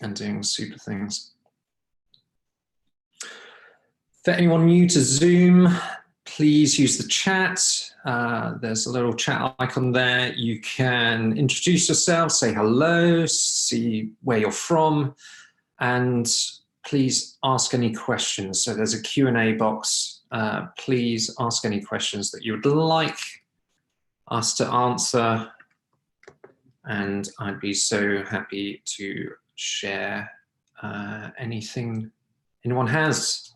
and doing super things. For anyone new to Zoom, please use the chat. There's a little chat icon there. You can introduce yourself, say hello, see where you're from, and please ask any questions. So there's a Q&A box. Please ask any questions that you would like us to answer, and I'd be so happy to share anything anyone has.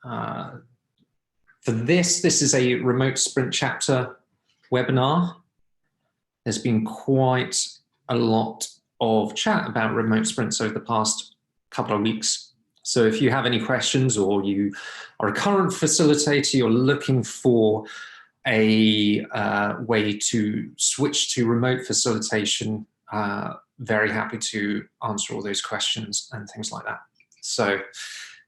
For this is a remote sprint chapter webinar. There's been quite a lot of chat about remote sprints over the past couple of weeks. So if you have any questions, or you are a current facilitator, you're looking for a way to switch to remote facilitation, very happy to answer all those questions and things like that. So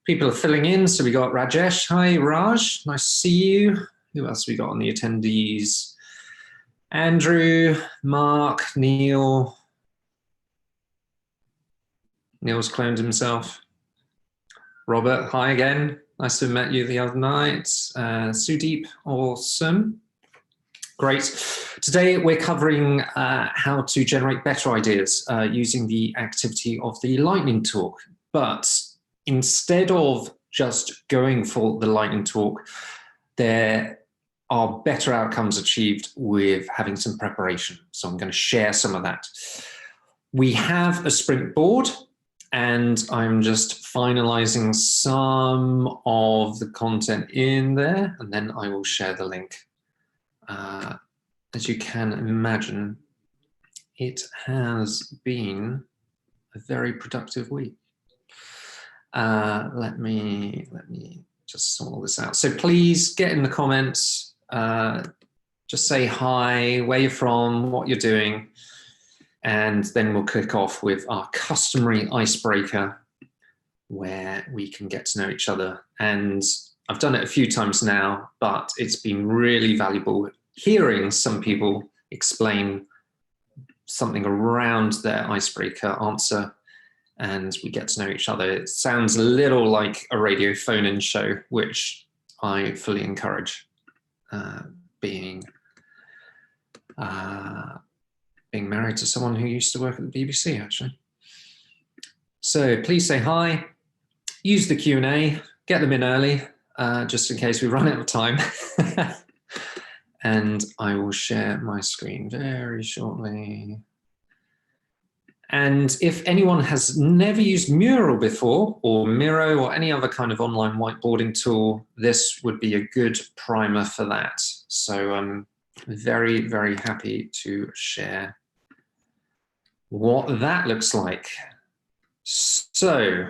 people are filling in. So we got Rajesh. Hi, Raj. Nice to see you. Who else we got on the attendees? Andrew, Mark, Neil. Neil's cloned himself. Robert, hi again. Nice to have met you the other night. Sudeep, awesome. Great. Today we're covering how to generate better ideas using the activity of the lightning talk. But instead of just going for the lightning talk, there are better outcomes achieved with having some preparation. So I'm going to share some of that. We have a sprint board, and I'm just finalizing some of the content in there, and then I will share the link. As you can imagine, it has been a very productive week. Let me just sort all this out. So please get in the comments, just say hi, where you're from, what you're doing, and then we'll kick off with our customary icebreaker where we can get to know each other. And I've done it a few times now, but it's been really valuable hearing some people explain something around their icebreaker answer, and we get to know each other. It sounds a little like a radio phone-in show, which I fully encourage, being married to someone who used to work at the BBC, actually. So please say hi, use the Q&A, get them in early, just in case we run out of time. And I will share my screen very shortly. And if anyone has never used Mural before, or Miro, or any other kind of online whiteboarding tool, this would be a good primer for that. So I'm very, very happy to share what that looks like. So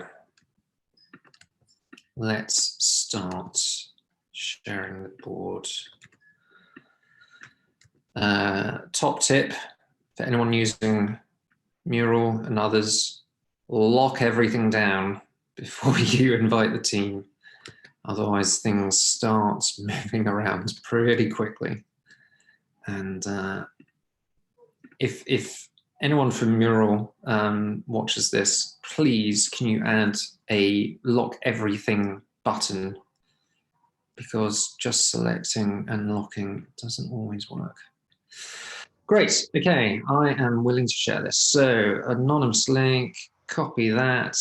let's start sharing the board. Top tip for anyone using Mural and others: lock everything down before you invite the team. Otherwise, things start moving around pretty quickly. And if anyone from Mural watches this, please can you add a lock everything button, because just selecting and locking doesn't always work. Great, okay, I am willing to share this. So anonymous link, copy that,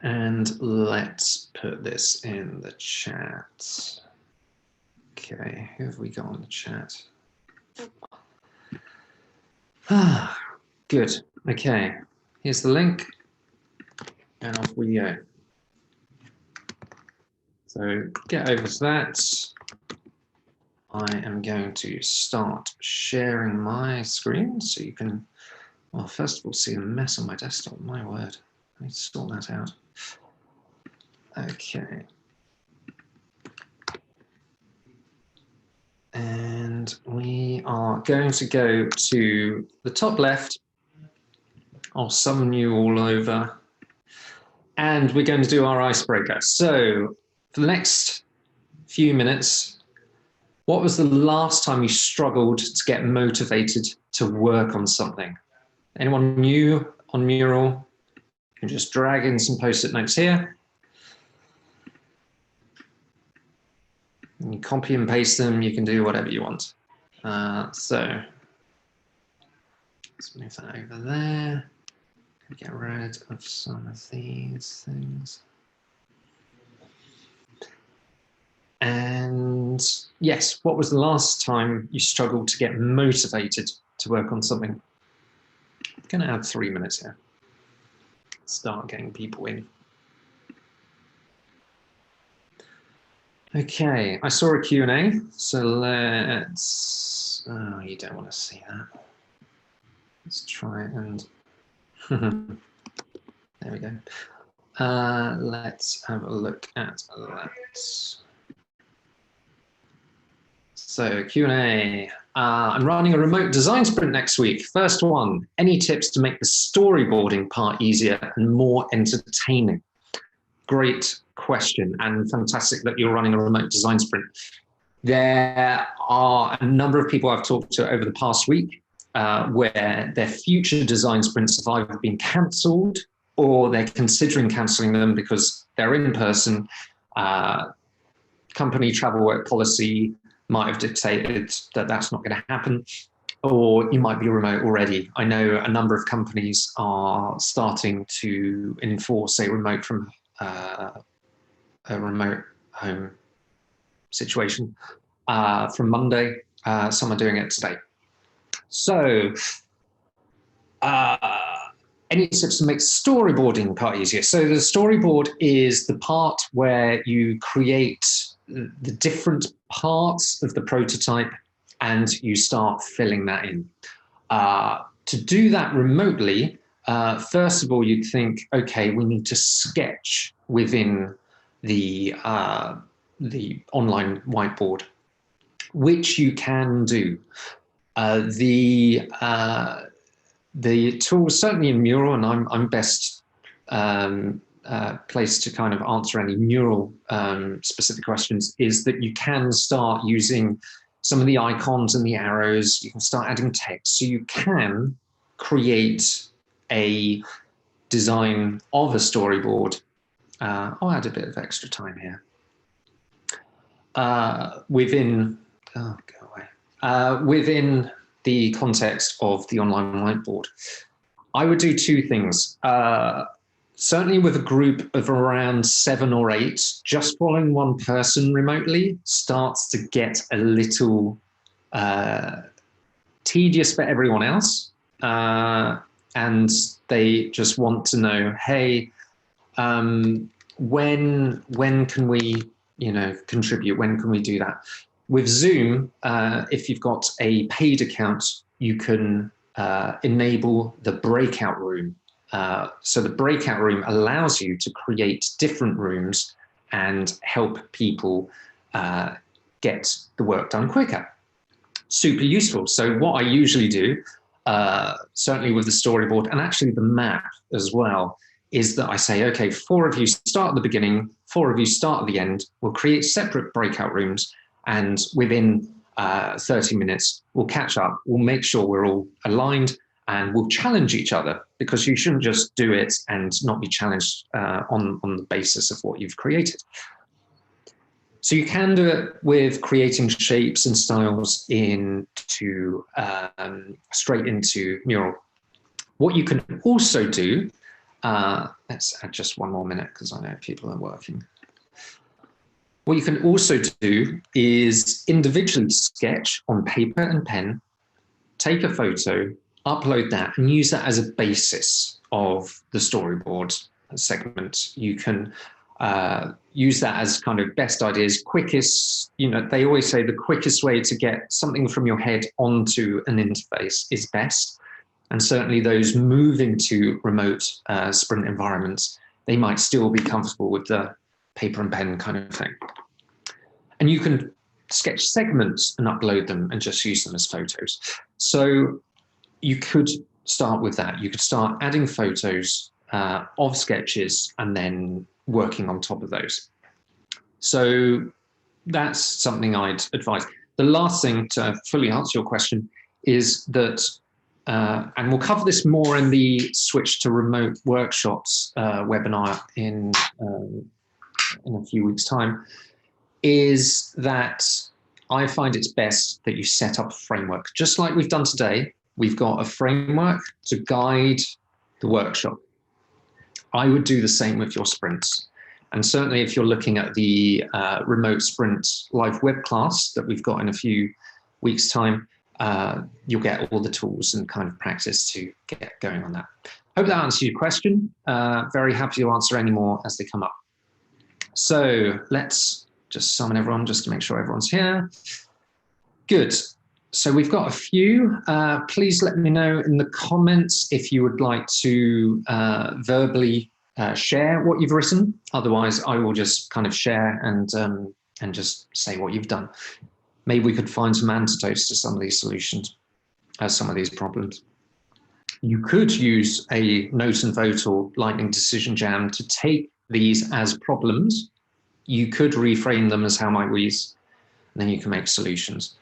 and let's put this in the chat. Okay, who have we got on the chat? Good, okay, here's the link, and off we go. So get over to that. I am going to start sharing my screen so you can, well, first of all, see a mess on my desktop. My word, I need to sort that out. Okay. And we are going to go to the top left. I'll summon you all over. And we're going to do our icebreaker. So for the next few minutes, what was the last time you struggled to get motivated to work on something? Anyone new on Mural? can just drag in some Post-it notes here. You copy and paste them, you can do whatever you want. So let's move that over there. Get rid of some of these things. And yes, what was the last time you struggled to get motivated to work on something? I'm going to add 3 minutes here. Start getting people in. Okay, I saw a Q&A, so let's, oh, you don't want to see that. Let's try and, there we go. Let's have a look at that. So Q&A, I'm running a remote design sprint next week. First one, any tips to make the storyboarding part easier and more entertaining? Great question, and fantastic that you're running a remote design sprint. There are a number of people I've talked to over the past week where their future design sprints have either been cancelled or they're considering cancelling them because they're in person. Company travel work policy might have dictated that that's not going to happen, or you might be remote already. I know a number of companies are starting to enforce a remote from a remote home situation from Monday. Some are doing it today. So any tips to make storyboarding part easier? So the storyboard is the part where you create the different parts of the prototype and you start filling that in. To do that remotely, first of all, you'd think, okay, we need to sketch within the online whiteboard, which you can do. The tools, certainly in Mural, and I'm best placed to kind of answer any Mural specific questions, is that you can start using some of the icons and the arrows. You can start adding text, so you can create a design of a storyboard. I'll add a bit of extra time here. Within the context of the online whiteboard, I would do two things. Certainly with a group of around 7 or 8, just following one person remotely starts to get a little tedious for everyone else. And they just want to know, hey, when can we, contribute? When can we do that? With Zoom, if you've got a paid account, you can enable the breakout room. So the breakout room allows you to create different rooms and help people get the work done quicker. Super useful. So what I usually do, certainly with the storyboard and actually the map as well, is that I say, okay, 4 of you start at the beginning, 4 of you start at the end. We'll create separate breakout rooms, and within 30 minutes, we'll catch up. We'll make sure we're all aligned, and we'll challenge each other, because you shouldn't just do it and not be challenged on the basis of what you've created. So you can do it with creating shapes and styles straight into Mural. What you can also do, let's add just 1 more minute because I know people are working. What you can also do is individually sketch on paper and pen, take a photo, upload that, and use that as a basis of the storyboard segment. You can use that as kind of best ideas, quickest, they always say the quickest way to get something from your head onto an interface is best. And certainly those moving to remote sprint environments, they might still be comfortable with the paper and pen kind of thing. And you can sketch segments and upload them and just use them as photos. So you could start with that. You could start adding photos of sketches and then working on top of those. So that's something I'd advise. The last thing to fully answer your question is that and we'll cover this more in the switch to remote workshops webinar in a few weeks' time, is that I find it's best that you set up a framework. Just like we've done today, we've got a framework to guide the workshop. I would do the same with your sprints. And certainly if you're looking at the remote sprint live web class that we've got in a few weeks' time, you'll get all the tools and kind of practice to get going on that. Hope that answers your question. Very happy to answer any more as they come up. So let's just summon everyone just to make sure everyone's here. Good. So we've got a few. Please let me know in the comments if you would like to verbally share what you've written. Otherwise, I will just kind of share and just say what you've done. Maybe we could find some antidotes to some of these solutions, some of these problems. You could use a note and vote or lightning decision jam to take these as problems. You could reframe them as how might we's, and then you can make solutions.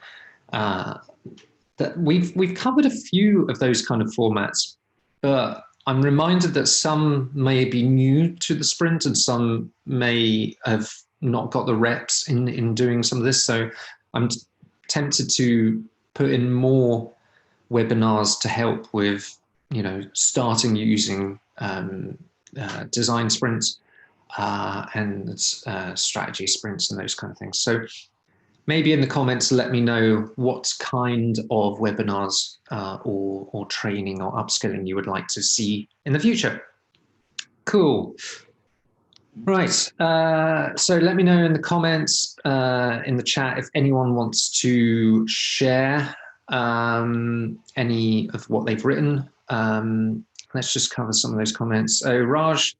That we've covered a few of those kind of formats, but I'm reminded that some may be new to the sprint and some may have not got the reps in doing some of this. So I'm tempted to put in more webinars to help with, you know, starting using design sprints and strategy sprints and those kind of things. So maybe in the comments, let me know what kind of webinars or training or upskilling you would like to see in the future. Cool. Right. So let me know in the comments, in the chat, if anyone wants to share any of what they've written. Let's just cover some of those comments. So Raj,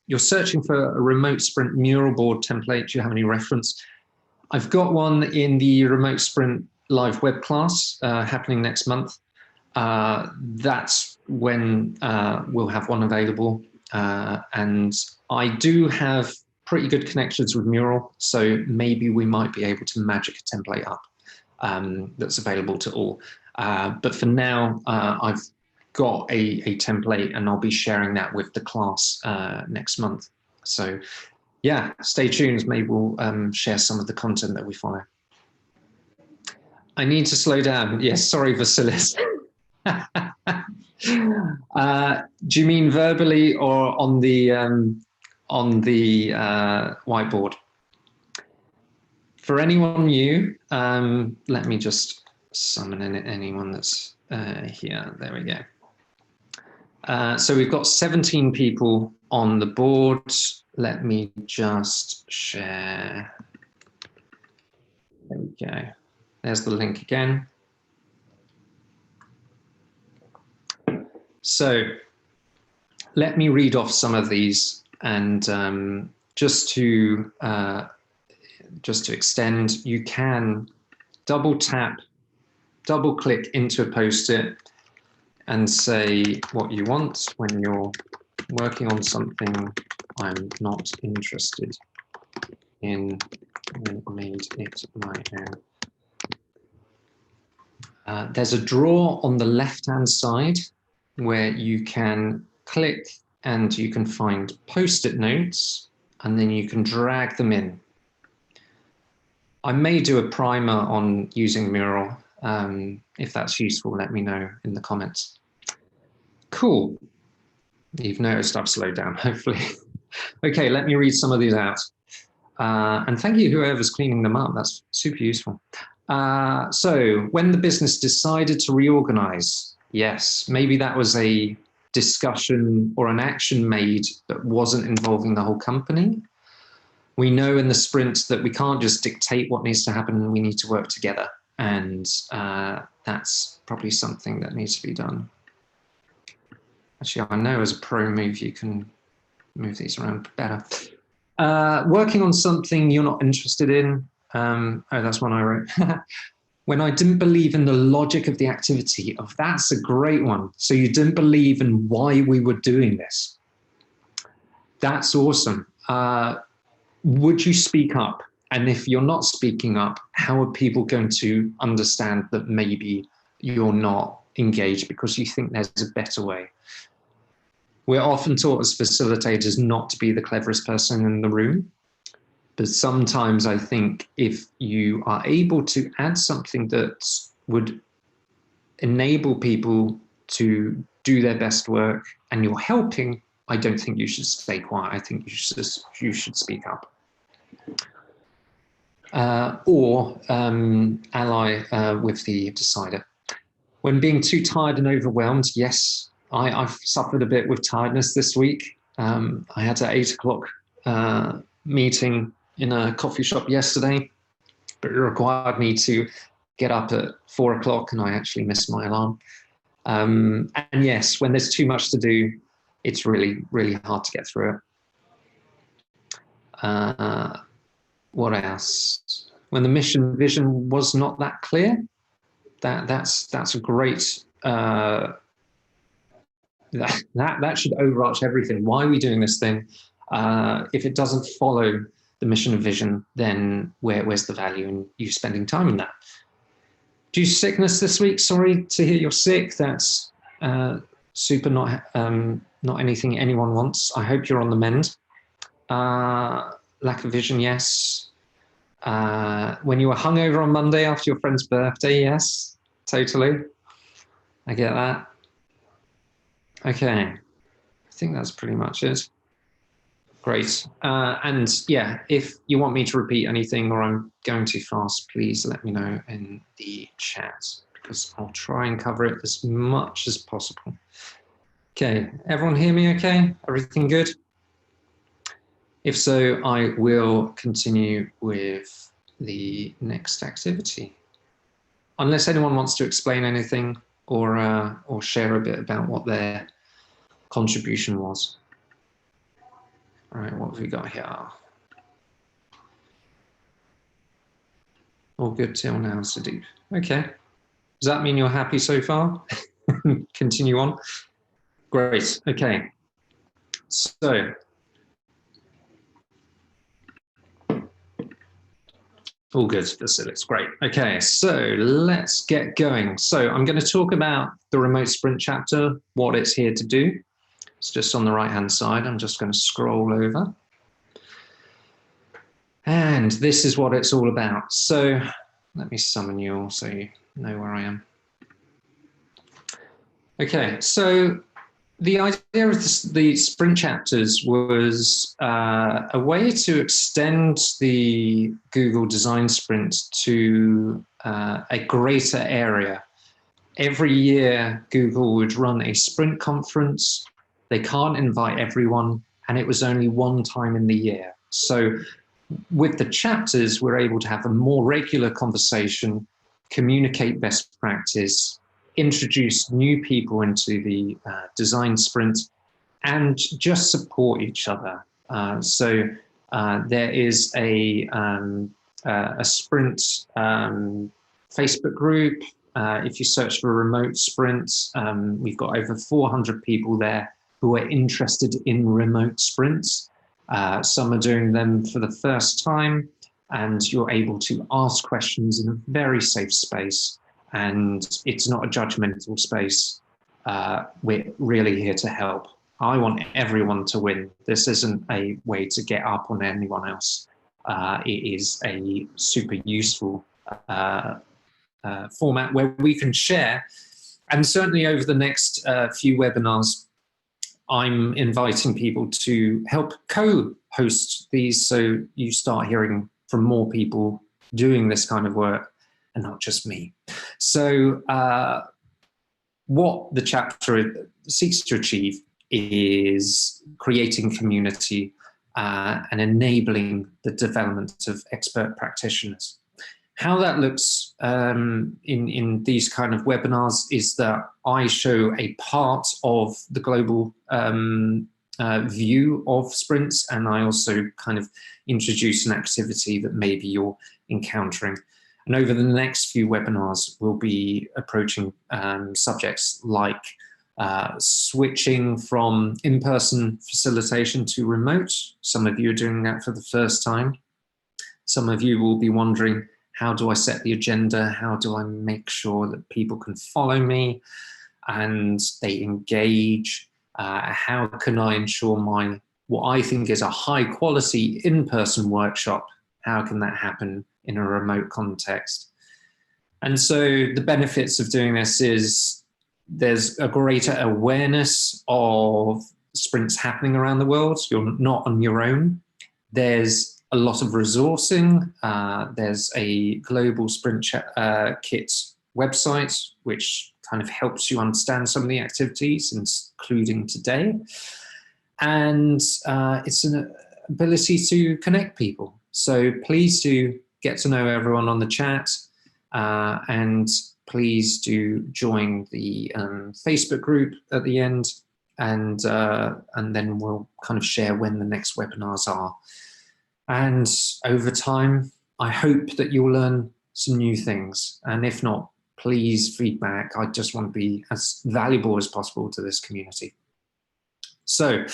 you're searching for a remote sprint mural board template. Do you have any reference? I've got one in the remote sprint live web class happening next month. That's when we'll have one available. And I do have pretty good connections with Mural, so maybe we might be able to magic a template up that's available to all. But for now, I've got a template and I'll be sharing that with the class next month. So yeah, stay tuned. Maybe we'll share some of the content that we follow. I need to slow down. Yes, sorry, Vasilis. Do you mean verbally or on the whiteboard? For anyone new, let me just summon in anyone that's here. There we go. So we've got 17 people on the board. Let me just share. There we go. There's the link again. So let me read off some of these, and just to extend, you can double tap, double click into a Post-it and say what you want when you're working on something I'm not interested in and made it my own. There's a drawer on the left-hand side where you can click and you can find Post-it notes, and then you can drag them in. I may do a primer on using Mural. If that's useful, let me know in the comments. Cool. You've noticed I've slowed down, hopefully. Okay, let me read some of these out. And thank you, whoever's cleaning them up. That's super useful. So when the business decided to reorganize, yes, maybe that was a discussion or an action made that wasn't involving the whole company. We know in the sprint that we can't just dictate what needs to happen, we need to work together. And that's probably something that needs to be done. Actually, I know as a pro move, you can move these around better. Working on something you're not interested in. Oh, that's one I wrote. When I didn't believe in the logic of the activity. Oh, that's a great one. So you didn't believe in why we were doing this. That's awesome. Would you speak up? And if you're not speaking up, how are people going to understand that maybe you're not engage because you think there's a better way. We're often taught as facilitators not to be the cleverest person in the room. But sometimes I think if you are able to add something that would enable people to do their best work and you're helping, I don't think you should stay quiet. I think you should speak up. Or ally with the decider. When being too tired and overwhelmed, yes, I've suffered a bit with tiredness this week. I had an 8 o'clock meeting in a coffee shop yesterday, but it required me to get up at 4 o'clock and I actually missed my alarm. And yes, when there's too much to do, it's really, really hard to get through it. What else? When the mission vision was not that clear, that's a great, that should overarch everything. Why are we doing this thing? If it doesn't follow the mission and vision, then where's the value in you spending time in that? Due to sickness this week, sorry to hear you're sick. That's super not anything anyone wants. I hope you're on the mend. Lack of vision, yes. When you were hungover on Monday after your friend's birthday, yes, totally. I get that. Okay, I think that's pretty much it. Great. And yeah, if you want me to repeat anything or I'm going too fast, please let me know in the chat because I'll try and cover it as much as possible. Okay, everyone hear me okay? Everything good? If so, I will continue with the next activity. Unless anyone wants to explain anything or share a bit about what their contribution was. All right, what have we got here? All good till now, Sadiq. Okay. Does that mean you're happy so far? Continue on. Great. Okay. So, all good, Vasilis. Great. Okay, so let's get going. So I'm going to talk about the remote sprint chapter, what it's here to do. It's just on the right-hand side. I'm just going to scroll over. And this is what it's all about. So let me summon you all so you know where I am. Okay, so the idea of the sprint chapters was a way to extend the Google Design Sprint to a greater area. Every year, Google would run a sprint conference. They can't invite everyone, and it was only one time in the year. So with the chapters, we're able to have a more regular conversation, communicate best practice, introduce new people into the design sprint, and just support each other. So there is a sprint Facebook group. If you search for remote sprints, we've got over 400 people there who are interested in remote sprints. Some are doing them for the first time, and you're able to ask questions in a very safe space. And it's not a judgmental space. We're really here to help. I want everyone to win. This isn't a way to get up on anyone else. It is a super useful format where we can share. And certainly over the next few webinars, I'm inviting people to help co-host these so you start hearing from more people doing this kind of work and not just me. So what the chapter seeks to achieve is creating community and enabling the development of expert practitioners. How that looks in these kind of webinars is that I show a part of the global view of sprints, and I also kind of introduce an activity that maybe you're encountering. And over the next few webinars, we'll be approaching subjects like switching from in-person facilitation to remote. Some of you are doing that for the first time. Some of you will be wondering, How do I set the agenda? How do I make sure that people can follow me and they engage? How can I ensure what I think is a high quality in-person workshop, how can that happen in a remote context? And so the benefits of doing this is there's a greater awareness of sprints happening around the world. You're not on your own. There's a lot of resourcing. There's a global sprint kit website, which kind of helps you understand some of the activities, including today. And it's an ability to connect people. So please do get to know everyone on the chat, and please do join the Facebook group at the end, and then we'll kind of share when the next webinars are. And over time, I hope that you'll learn some new things. And if not, please feedback. I just want to be as valuable as possible to this community. So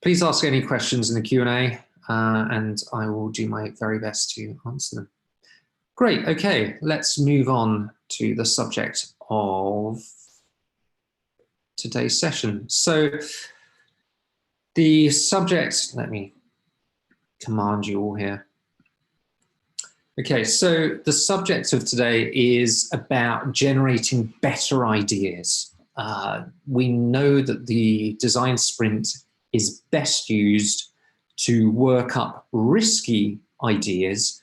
please ask any questions in the Q&A, and I will do my very best to answer them. Great, okay, let's move on to the subject of today's session. So the subject, let me command you all here. Okay, so the subject of today is about generating better ideas. We know that the design sprint is best used to work up risky ideas,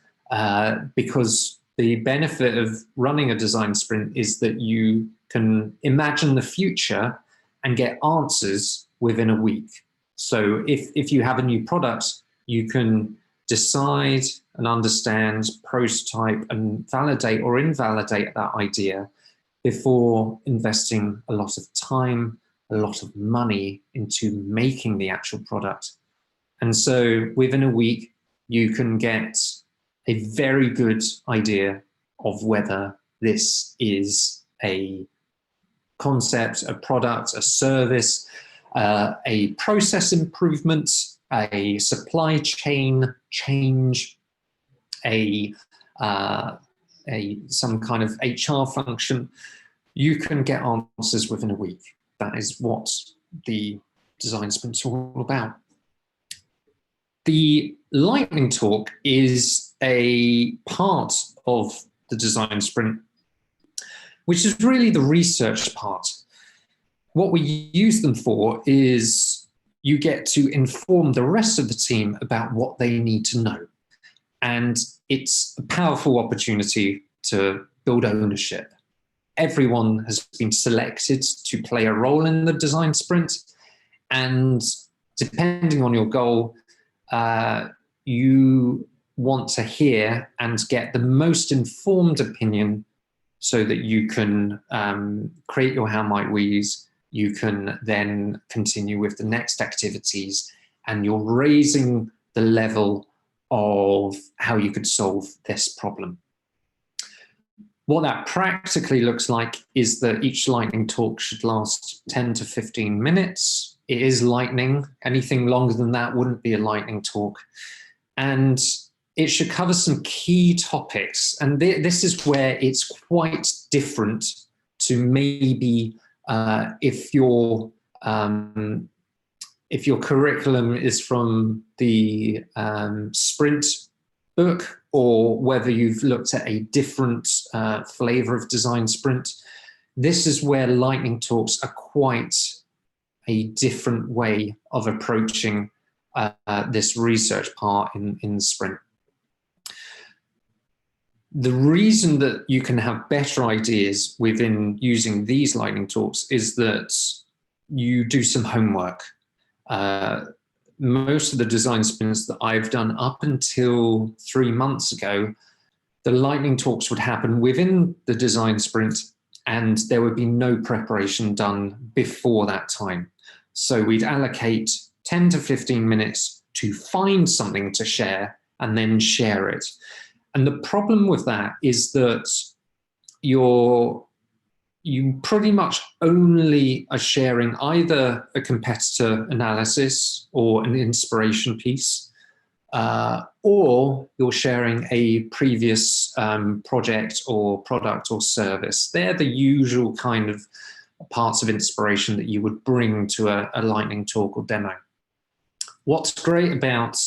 because the benefit of running a design sprint is that you can imagine the future and get answers within a week. So if you have a new product, you can decide and understand, prototype and validate or invalidate that idea before investing a lot of time, a lot of money into making the actual product. And so within a week, you can get a very good idea of whether this is a concept, a product, a service, a process improvement, a supply chain change, some kind of HR function. You can get answers within a week. That is what the design sprint is all about. The lightning talk is a part of the design sprint, which is really the research part. What we use them for is you get to inform the rest of the team about what they need to know. And it's a powerful opportunity to build ownership. Everyone has been selected to play a role in the design sprint. And depending on your goal, you want to hear and get the most informed opinion so that you can create your how might we's. You can then continue with the next activities, and you're raising the level of how you could solve this problem. What that practically looks like is that each lightning talk should last 10 to 15 minutes. It is lightning. Anything longer than that wouldn't be a lightning talk. And it should cover some key topics. And this is where it's quite different to maybe if your curriculum is from the sprint book, or whether you've looked at a different flavor of design sprint. This is where lightning talks are quite a different way of approaching this research part in the sprint. The reason that you can have better ideas within using these lightning talks is that you do some homework. Most of the design sprints that I've done up until 3 months ago, the lightning talks would happen within the design sprint, and there would be no preparation done before that time. So we'd allocate 10 to 15 minutes to find something to share and then share it. And the problem with that is that you pretty much only are sharing either a competitor analysis or an inspiration piece. or you're sharing a previous project or product or service. They're the usual kind of parts of inspiration that you would bring to a lightning talk or demo. What's great about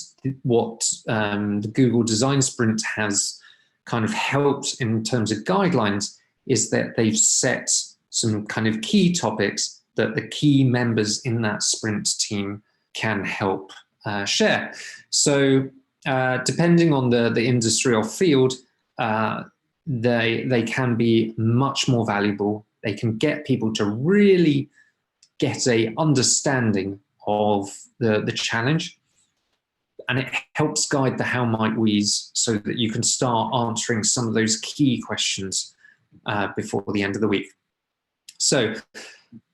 what the Google Design Sprint has kind of helped in terms of guidelines is that they've set some kind of key topics that the key members in that sprint team can help share. So depending on the industry or field, they can be much more valuable. They can get people to really get a understanding of the challenge, and it helps guide the how might we's so that you can start answering some of those key questions before the end of the week. So,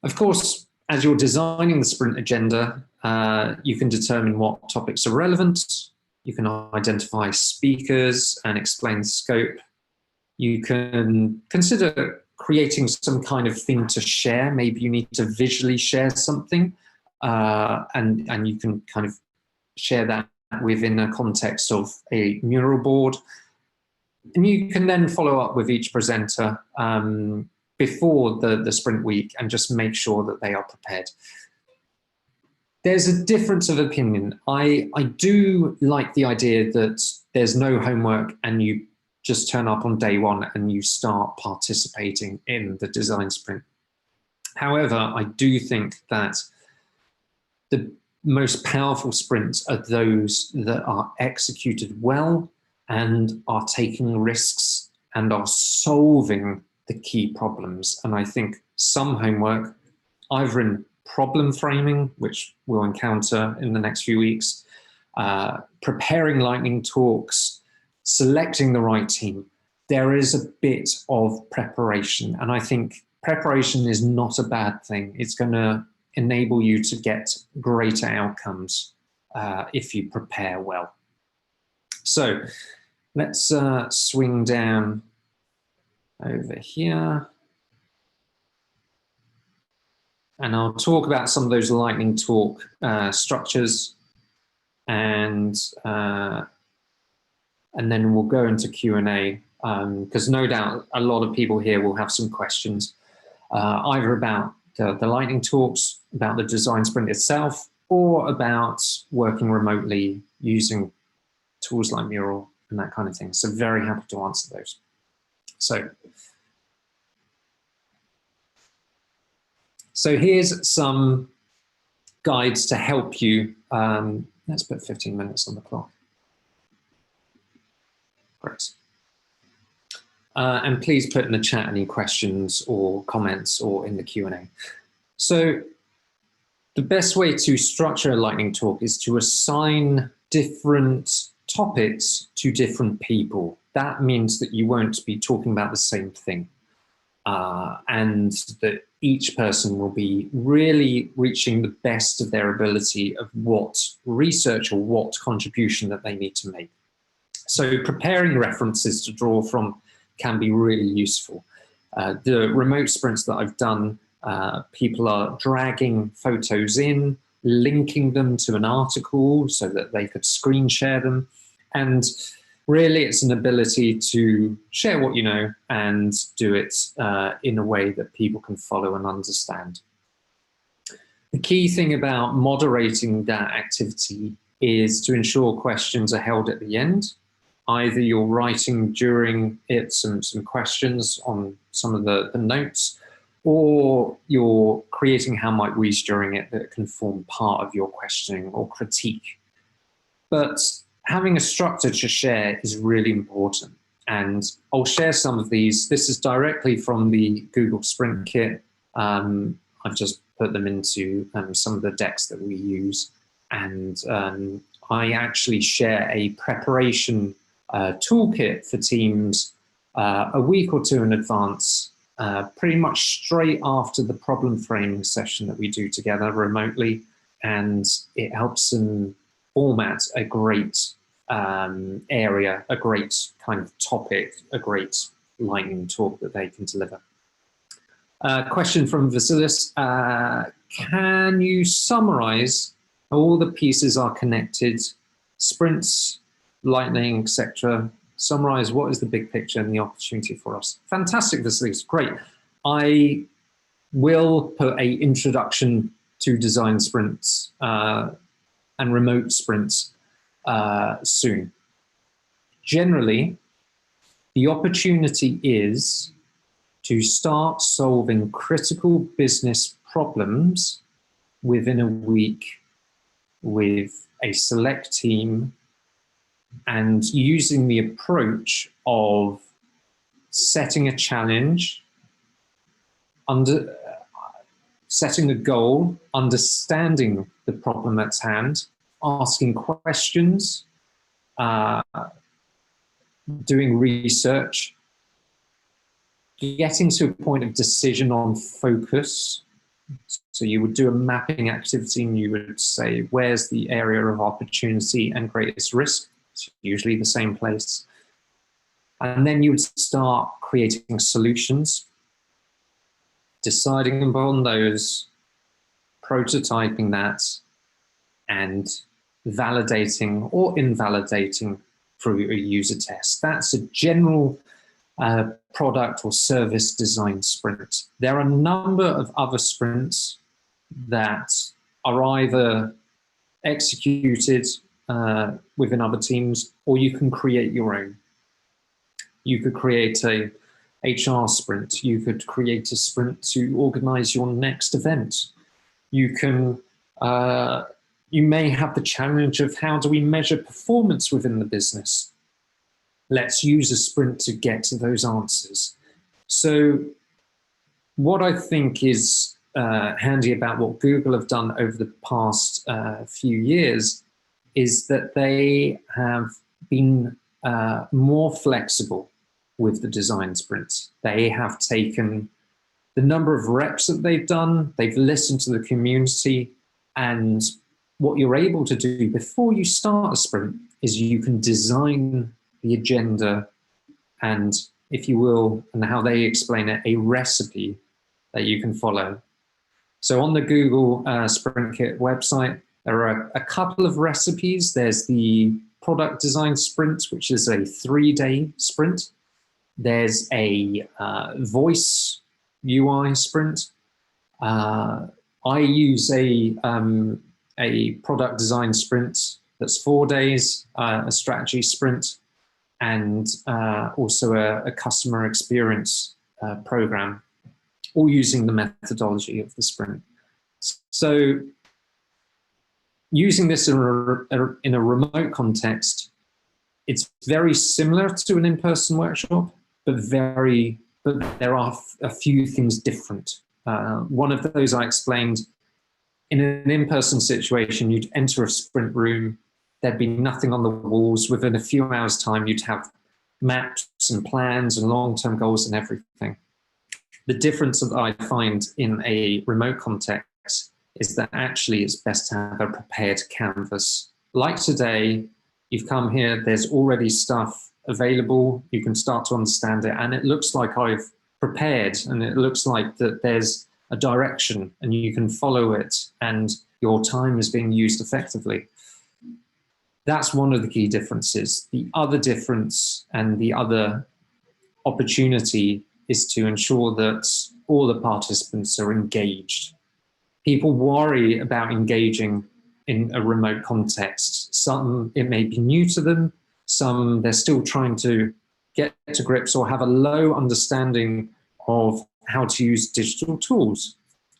of course, as you're designing the sprint agenda, you can determine what topics are relevant. You can identify speakers and explain the scope. You can consider creating some kind of thing to share. Maybe you need to visually share something, and you can kind of share that within a context of a mural board. And you can then follow up with each presenter before the sprint week and just make sure that they are prepared. There's a difference of opinion. I do like the idea that there's no homework and you just turn up on day one and you start participating in the design sprint. However, I do think that the most powerful sprints are those that are executed well and are taking risks and are solving the key problems. And I think some homework, either in problem framing, which we'll encounter in the next few weeks, preparing lightning talks, selecting the right team, there is a bit of preparation. And I think preparation is not a bad thing. It's going to enable you to get greater outcomes if you prepare well. So let's swing down over here. And I'll talk about some of those lightning talk structures, and then we'll go into Q&A, because no doubt a lot of people here will have some questions, either about the lightning talks, about the design sprint itself, or about working remotely using tools like Mural and that kind of thing. So very happy to answer those. So here's some guides to help you. Let's put 15 minutes on the clock. Great. And please put in the chat any questions or comments or in the Q&A. So the best way to structure a lightning talk is to assign different topics to different people. That means that you won't be talking about the same thing, and that each person will be really reaching the best of their ability of what research or what contribution that they need to make. So preparing references to draw from can be really useful. The remote sprints that I've done, people are dragging photos in, linking them to an article so that they could screen share them. And really it's an ability to share what you know and do it in a way that people can follow and understand. The key thing about moderating that activity is to ensure questions are held at the end. Either you're writing during it some questions on some of the notes, or you're creating how might we's during it that can form part of your questioning or critique. But having a structure to share is really important. And I'll share some of these. This is directly from the Google Sprint Kit. I've just put them into some of the decks that we use. And I actually share a preparation toolkit for teams a week or two in advance, pretty much straight after the problem framing session that we do together remotely. And it helps them format a great area, a great kind of topic, a great lightning talk that they can deliver. Question from Vasilis. Can you summarize how all the pieces are connected sprints, lightning, etc. Summarize what is the big picture and the opportunity for us. Fantastic facilities, great. I will put a introduction to design sprints and remote sprints soon. Generally, the opportunity is to start solving critical business problems within a week with a select team, and using the approach of setting a challenge, setting a goal, understanding the problem at hand, asking questions, doing research, getting to a point of decision on focus. So you would do a mapping activity and you would say, where's the area of opportunity and greatest risk? It's usually the same place. And then you would start creating solutions, deciding upon those, prototyping that, and validating or invalidating through a user test. That's a general product or service design sprint. There are a number of other sprints that are either executed within other teams, or you can create your own. You could create a HR sprint. You could create a sprint to organize your next event. You can, you may have the challenge of how do we measure performance within the business? Let's use a sprint to get to those answers. So what I think is handy about what Google have done over the past few years is that they have been more flexible with the design sprints. They have taken the number of reps that they've done, they've listened to the community, and what you're able to do before you start a sprint is you can design the agenda and, if you will, and how they explain it, a recipe that you can follow. So on the Google Sprint Kit website, there are a couple of recipes. There's the product design sprint, which is a 3-day sprint. There's a voice UI sprint. I use a product design sprint that's 4 days, a strategy sprint, and also a customer experience program, all using the methodology of the sprint. So using this in a remote context, it's very similar to an in-person workshop, but there are a few things different. One of those I explained, in an in-person situation, you'd enter a sprint room, there'd be nothing on the walls. Within a few hours' time, you'd have maps and plans and long-term goals and everything. The difference that I find in a remote context is that actually it's best to have a prepared canvas. Like today, you've come here, there's already stuff available, you can start to understand it, and it looks like I've prepared, and it looks like that there's a direction and you can follow it and your time is being used effectively. That's one of the key differences. The other difference and the other opportunity is to ensure that all the participants are engaged. People worry about engaging in a remote context. Some, it may be new to them. Some, they're still trying to get to grips or have a low understanding of how to use digital tools.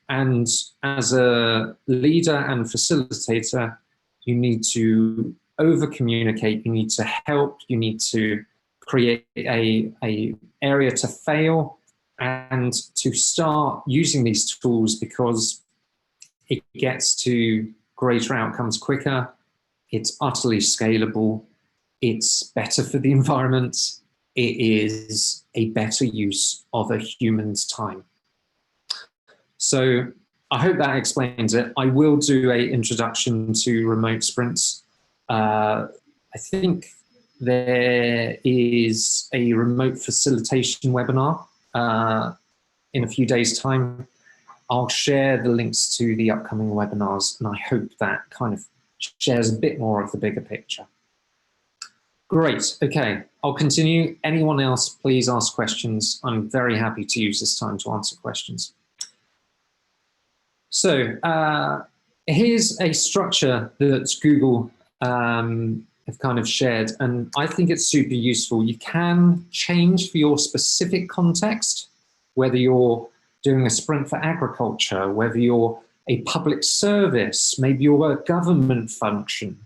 And as a leader and facilitator, you need to over-communicate, you need to help, you need to create a area to fail and to start using these tools, because it gets to greater outcomes quicker, it's utterly scalable, it's better for the environment, it is a better use of a human's time. So I hope that explains it. I will do an introduction to remote sprints. I think there is a remote facilitation webinar in a few days' time. I'll share the links to the upcoming webinars, and I hope that kind of shares a bit more of the bigger picture. Great, okay, I'll continue. Anyone else, please ask questions. I'm very happy to use this time to answer questions. So here's a structure that Google have kind of shared, and I think it's super useful. You can change for your specific context, whether you're doing a sprint for agriculture, whether you're a public service, maybe you're a government function.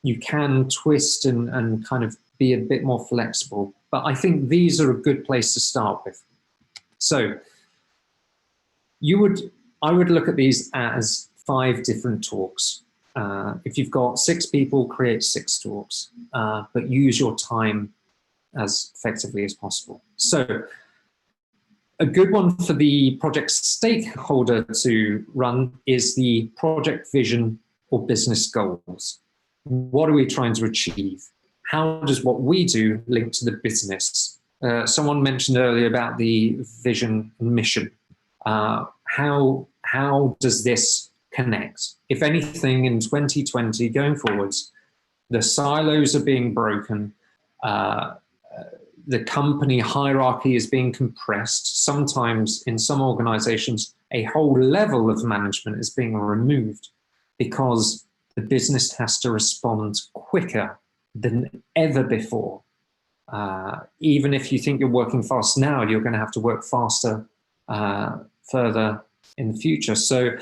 You can twist and kind of be a bit more flexible. But I think these are a good place to start with. So I would look at these as 5 different talks. If you've got 6 people, create 6 talks, but use your time as effectively as possible. So a good one for the project stakeholder to run is the project vision or business goals. What are we trying to achieve? How does what we do link to the business? Someone mentioned earlier about the vision and mission. How does this connect? If anything, in 2020 going forwards, the silos are being broken. The company hierarchy is being compressed. Sometimes in some organizations, a whole level of management is being removed because the business has to respond quicker than ever before. Even if you think you're working fast now, you're going to have to work faster further in the future. So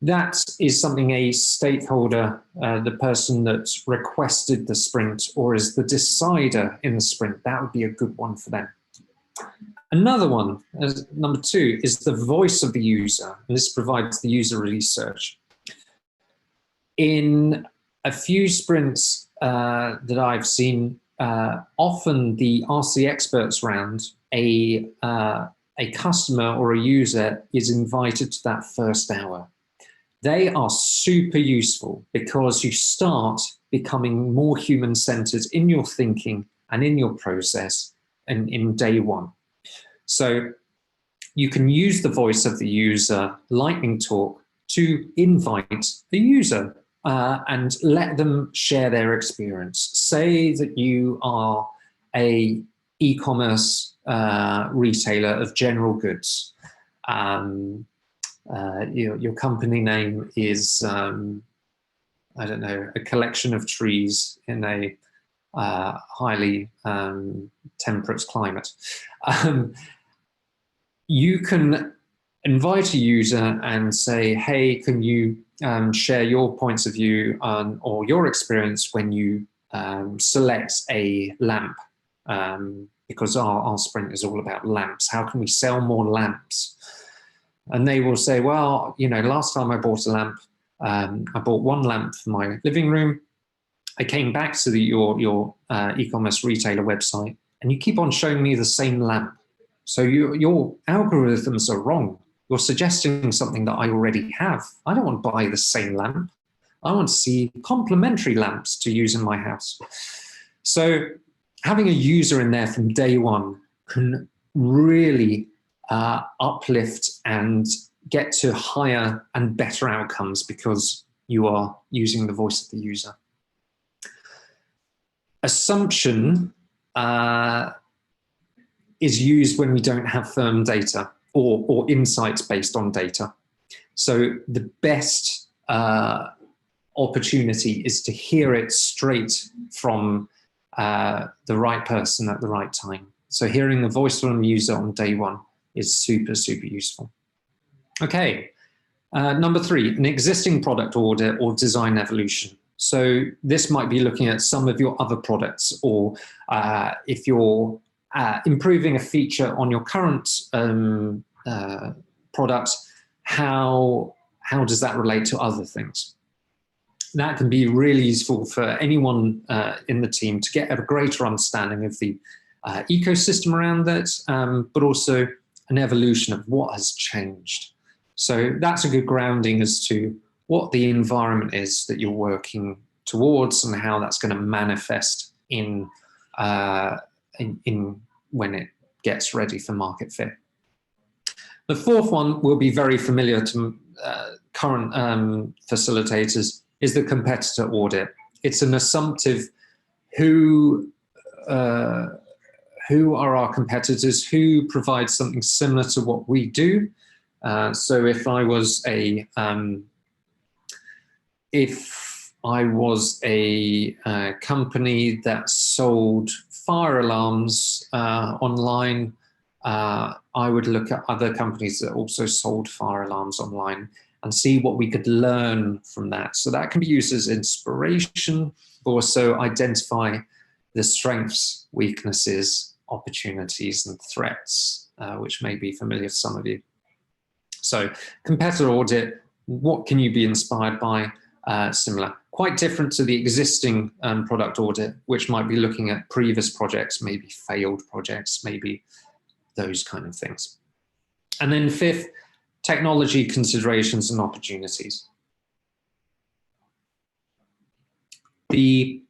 that is something a stakeholder, the person that's requested the sprint or is the decider in the sprint, that would be a good one for them. Another one, number 2, is the voice of the user. And this provides the user research. In a few sprints that I've seen, often the Ask the Experts round, a customer or a user is invited to that first hour. They are super useful because you start becoming more human-centered in your thinking and in your process and in day one. So you can use the voice of the user, lightning talk, to invite the user and let them share their experience. Say that you are a e-commerce retailer of general goods. Your company name is, I don't know, a collection of trees in a highly temperate climate. You can invite a user and say, hey, can you share your points of view on, or your experience when you select a lamp? Because our sprint is all about lamps. How can we sell more lamps? And they will say, well, you know, last time I bought a lamp, I bought 1 lamp for my living room. I came back to your e-commerce retailer website, and you keep on showing me the same lamp. So your algorithms are wrong. You're suggesting something that I already have. I don't want to buy the same lamp. I want to see complementary lamps to use in my house. So having a user in there from day one can really uplift and get to higher and better outcomes because you are using the voice of the user. Assumption is used when we don't have firm data or insights based on data. So the best opportunity is to hear it straight from the right person at the right time. So hearing the voice from the user on day one is super, super useful. Okay, number 3, an existing product order or design evolution. So this might be looking at some of your other products, or if you're improving a feature on your current product, how does that relate to other things? That can be really useful for anyone in the team to get a greater understanding of the ecosystem around that, but also an evolution of what has changed. So that's a good grounding as to what the environment is that you're working towards and how that's going to manifest in when it gets ready for market fit. The 4th one will be very familiar to current facilitators is the competitor audit. It's an assumptive who are our competitors, who provides something similar to what we do. So if I was a company that sold fire alarms online, I would look at other companies that also sold fire alarms online and see what we could learn from that. So that can be used as inspiration, but also identify the strengths, weaknesses, opportunities, and threats, which may be familiar to some of you. So competitor audit, what can you be inspired by? Similar, quite different to the existing product audit, which might be looking at previous projects, maybe failed projects, maybe those kind of things. And then fifth, technology considerations and opportunities. The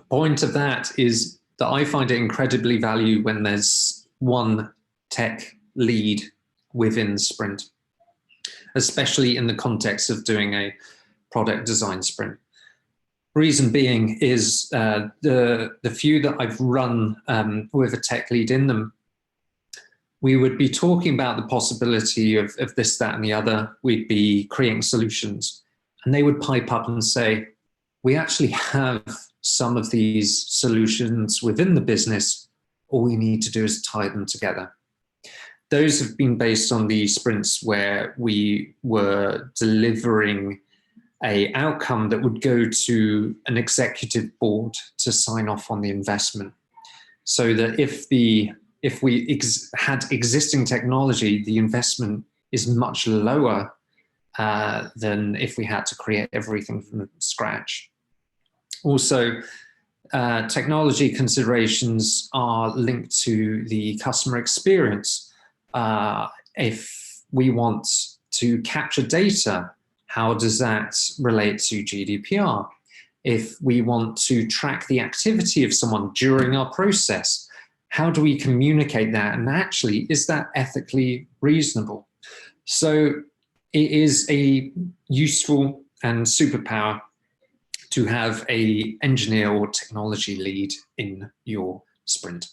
point of that is that I find it incredibly valuable when there's one tech lead within the sprint, especially in the context of doing a product design sprint. Reason being is the few that I've run with a tech lead in them, we would be talking about the possibility of this, that, and the other. We'd be creating solutions, and they would pipe up and say, we actually have some of these solutions within the business. All we need to do is tie them together. Those have been based on the sprints where we were delivering an outcome that would go to an executive board to sign off on the investment. So that if we had existing technology, the investment is much lower than if we had to create everything from scratch. Also, technology considerations are linked to the customer experience. If we want to capture data, how does that relate to GDPR? If we want to track the activity of someone during our process, how do we communicate that? And actually, is that ethically reasonable? So it is a useful and superpower to have an engineer or technology lead in your sprint,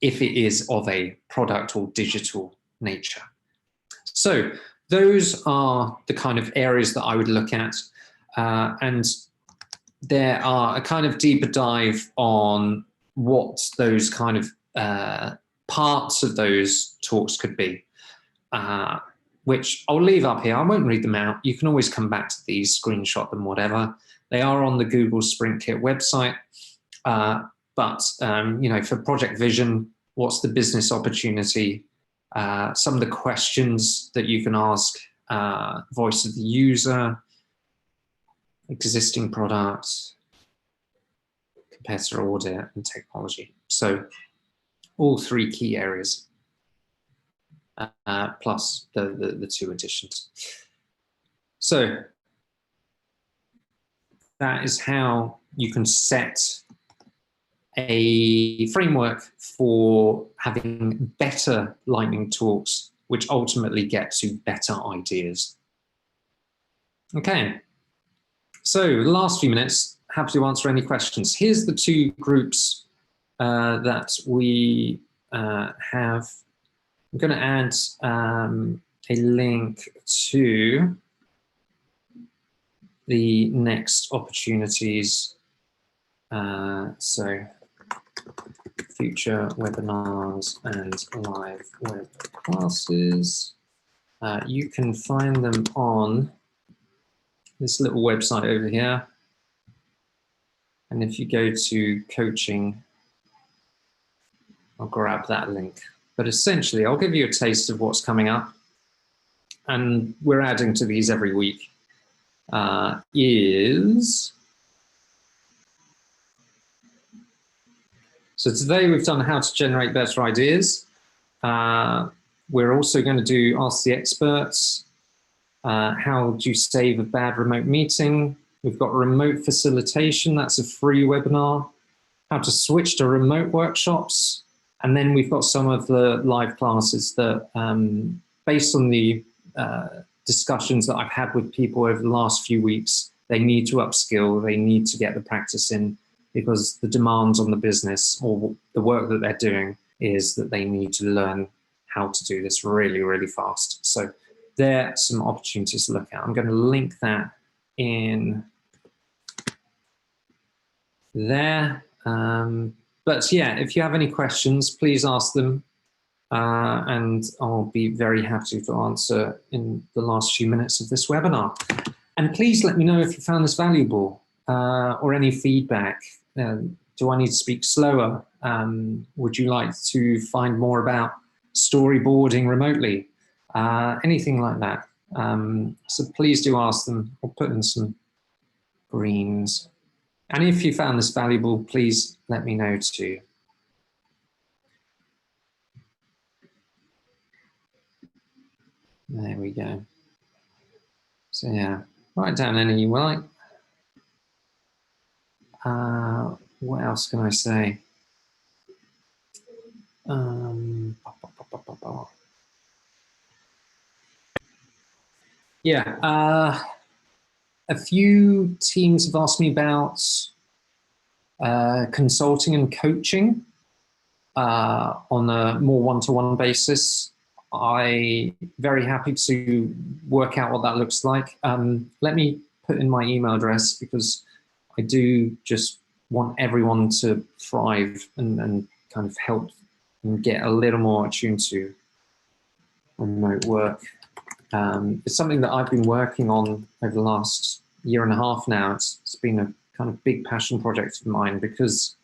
if it is of a product or digital nature. So those are the kind of areas that I would look at. And there are a kind of deeper dive on what those kind of parts of those talks could be, which I'll leave up here. I won't read them out. You can always come back to these, screenshot them, whatever. They are on the Google Sprint Kit website. But you know, for project vision, what's the business opportunity? Some of the questions that you can ask, voice of the user, existing products, competitor audit, and technology. So all three key areas, plus the two additions. So that is how you can set a framework for having better lightning talks, which ultimately get to better ideas. Okay, so the last few minutes, happy to answer any questions. Here's the two groups that we have. I'm going to add a link to the next opportunities. So future webinars and live web classes. You can find them on this little website over here. And if you go to coaching, I'll grab that link. But essentially, I'll give you a taste of what's coming up. And we're adding to these every week. So today we've done how to generate better ideas. We're also going to do Ask the Experts. How do you save a bad remote meeting? We've got remote facilitation. That's a free webinar. How to switch to remote workshops. And then we've got some of the live classes that, based on the discussions that I've had with people over the last few weeks. They need to upskill, they need to get the practice in, because the demands on the business or the work that they're doing is that they need to learn how to do this really, really fast. So there are some opportunities to look at. I'm going to link that in there. But yeah, if you have any questions, please ask them. And I'll be very happy to answer in the last few minutes of this webinar. And please let me know if you found this valuable or any feedback. Do I need to speak slower? Would you like to find more about storyboarding remotely? Anything like that. So please do ask them. I'll put in some greens. And if you found this valuable, please let me know too. There we go. So yeah, write down any you like. What else can I say? Yeah, a few teams have asked me about consulting and coaching on a more one-to-one basis. I'm very happy to work out what that looks like. Let me put in my email address, because I do just want everyone to thrive and kind of help and get a little more attuned to remote work. It's something that I've been working on over the last year and a half now. It's been a kind of big passion project of mine, because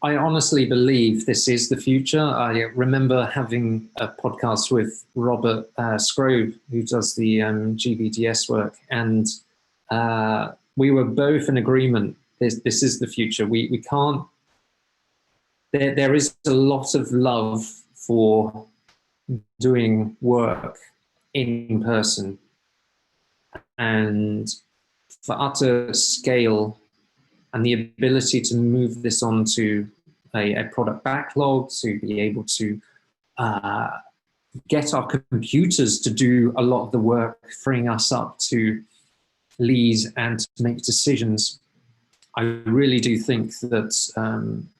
I honestly believe this is the future. I remember having a podcast with Robert Scrobe, who does the GBDS work, and we were both in agreement. This is the future. We can't. There is a lot of love for doing work in person, and for utter scale and the ability to move this onto a product backlog, to be able to get our computers to do a lot of the work, freeing us up to lead and to make decisions. I really do think that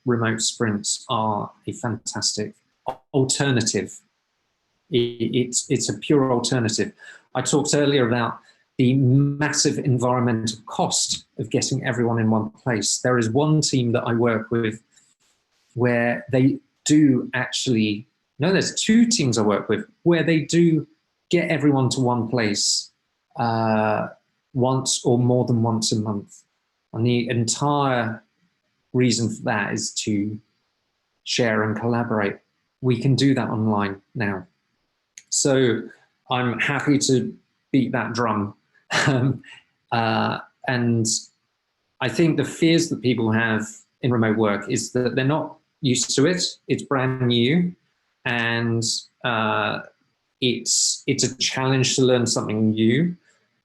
remote sprints are a fantastic alternative. It's a pure alternative. I talked earlier about the massive environmental cost of getting everyone in one place. There is one team that I work with where they do actually, no, there's two teams I work with where they do get everyone to one place once or more than once a month. And the entire reason for that is to share and collaborate. We can do that online now. So I'm happy to beat that drum. And I think the fears that people have in remote work is that they're not used to it. It's brand new, and it's a challenge to learn something new,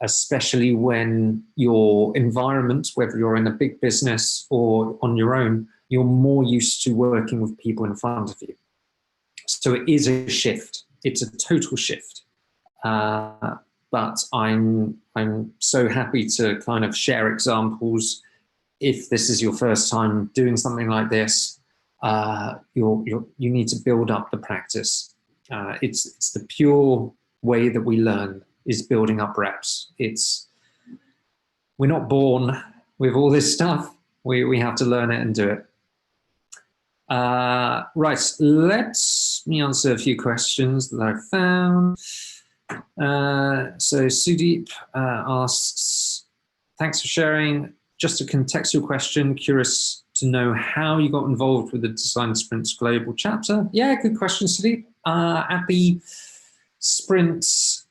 especially when your environment, whether you're in a big business or on your own, you're more used to working with people in front of you. So it is a shift. It's a total shift. But I'm so happy to kind of share examples. If this is your first time doing something like this, you need to build up the practice. It's the pure way that we learn, is building up reps. We're not born with all this stuff. We have to learn it and do it. Right, let me answer a few questions that I've found. So Sudeep asks, thanks for sharing. Just a contextual question, curious to know how you got involved with the Design Sprints Global chapter. Yeah, good question, Sudeep. At the Sprints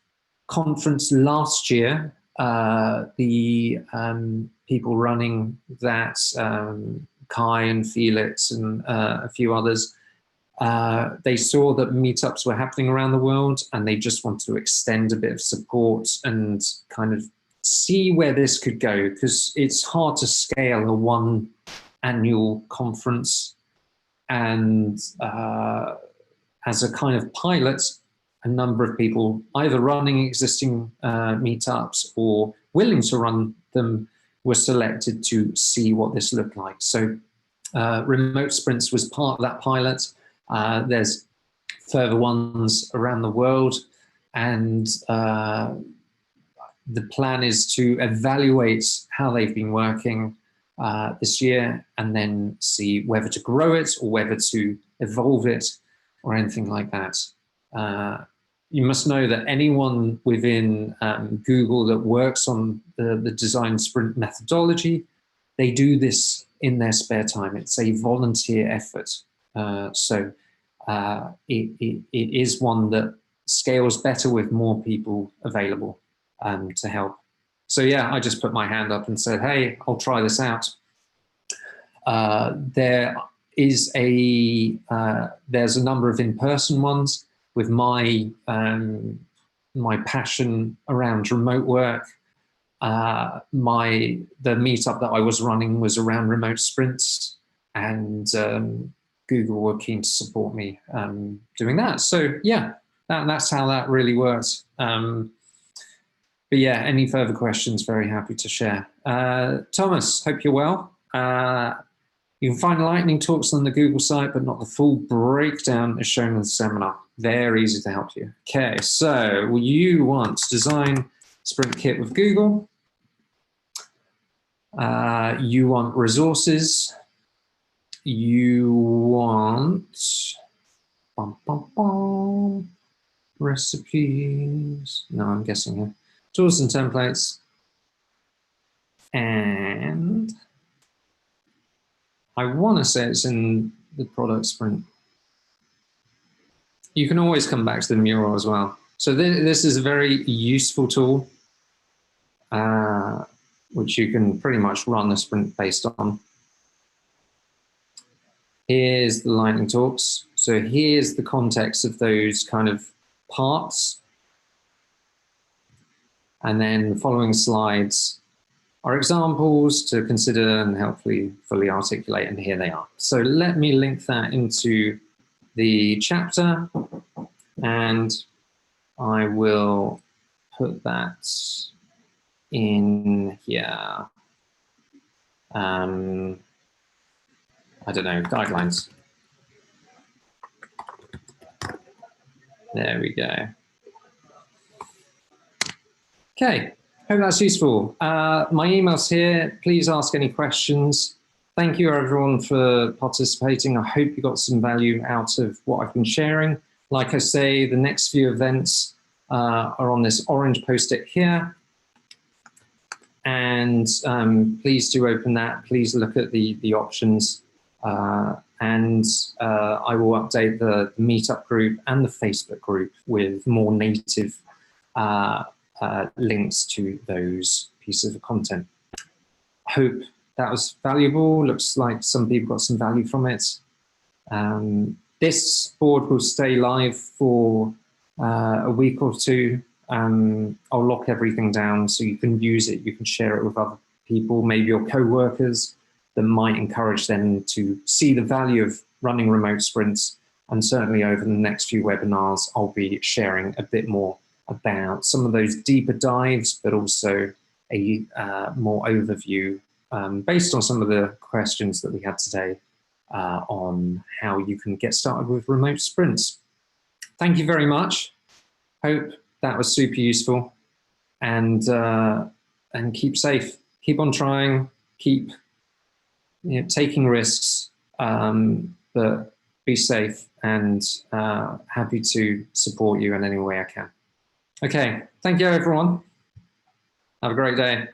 conference last year, the people running that, Kai and Felix and a few others, they saw that meetups were happening around the world, and they just wanted to extend a bit of support and kind of see where this could go, because it's hard to scale a one annual conference. And as a kind of pilot, a number of people either running existing meetups or willing to run them were selected to see what this looked like. So remote sprints was part of that pilot. There's further ones around the world, and the plan is to evaluate how they've been working this year, and then see whether to grow it or whether to evolve it or anything like that. You must know that anyone within Google that works on the design sprint methodology, they do this in their spare time. It's a volunteer effort. So it is one that scales better with more people available to help. So yeah, I just put my hand up and said, hey, I'll try this out. There is there's a number of in-person ones with my my passion around remote work. The meetup that I was running was around remote sprints, and Google were keen to support me doing that. So yeah, that's how that really works. But yeah, any further questions, very happy to share. Thomas, hope you're well. You can find lightning talks on the Google site, but not the full breakdown as shown in the seminar. Very easy to help you. Okay, so you want to design Sprint Kit with Google. You want resources. You want recipes. No, I'm guessing here. Tools and templates. And I want to say it's in the product sprint. You can always come back to the mural as well. So this is a very useful tool, which you can pretty much run a sprint based on. Here's the lightning talks. So here's the context of those kind of parts. And then the following slides are examples to consider and hopefully fully articulate, and here they are. So let me link that into the chapter, and I will put that in here. I don't know, guidelines. There we go. Okay, hope that's useful. My email's here. Please ask any questions. Thank you everyone for participating. I hope you got some value out of what I've been sharing. Like I say, the next few events are on this orange Post-it here. And please do open that. Please look at the options. And I will update the meetup group and the Facebook group with more native links to those pieces of content. I hope that was valuable. Looks like some people got some value from it. This board will stay live for a week or two. I'll lock everything down so you can use it, you can share it with other people, maybe your co-workers, that might encourage them to see the value of running remote sprints. And certainly over the next few webinars, I'll be sharing a bit more about some of those deeper dives, but also a more overview based on some of the questions that we had today on how you can get started with remote sprints. Thank you very much. Hope that was super useful, and keep safe. Keep on trying. Keep taking risks, but be safe, and happy to support you in any way I can. Okay, thank you everyone. Have a great day.